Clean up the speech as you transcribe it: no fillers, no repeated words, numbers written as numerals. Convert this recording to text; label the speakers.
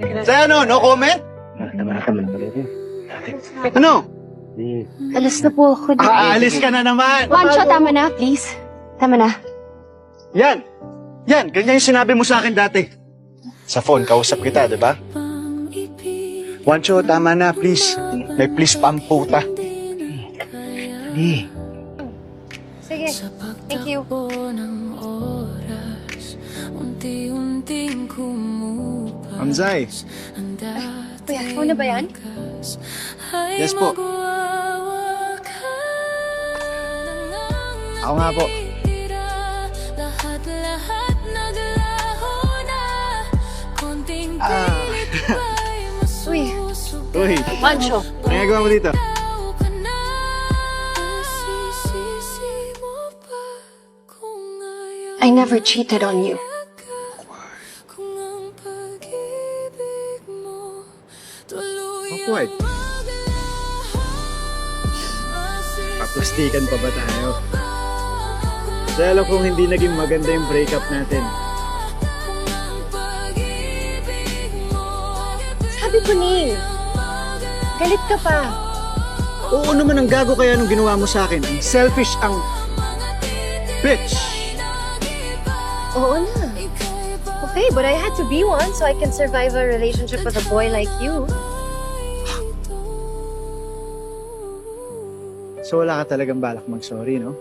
Speaker 1: Sa ano, no comment? Ano?
Speaker 2: Alas na po ako.
Speaker 1: Aalis ka na naman.
Speaker 2: Juancho, tama na, please. Tama na.
Speaker 1: Yan. Yan, ganyan yung sinabi mo sa akin dati. Sa phone, kausap kita, di ba? Juancho, tama na, please. May please pamputa.
Speaker 2: Sige, thank you.
Speaker 1: Amzay.
Speaker 2: Kuya, ikaw na ba yan?
Speaker 1: Yes po. Ako nga po.
Speaker 2: Uy,
Speaker 1: Uy,
Speaker 2: Juancho.
Speaker 1: ano ginagawa mo dito?
Speaker 2: I never cheated on you.
Speaker 1: Awkward. Paplastikan pa ba tayo? Kasi alam kong hindi naging maganda yung breakup natin.
Speaker 2: Sabi ko, Neil. Galit ka pa.
Speaker 1: Oo naman, ang gago kaya nung ginawa mo sa akin. Ang selfish, ang bitch.
Speaker 2: Oo na. Okay, but I had to be one so I can survive a relationship with a boy like you.
Speaker 1: So wala ka talagang balak mag-sorry, no?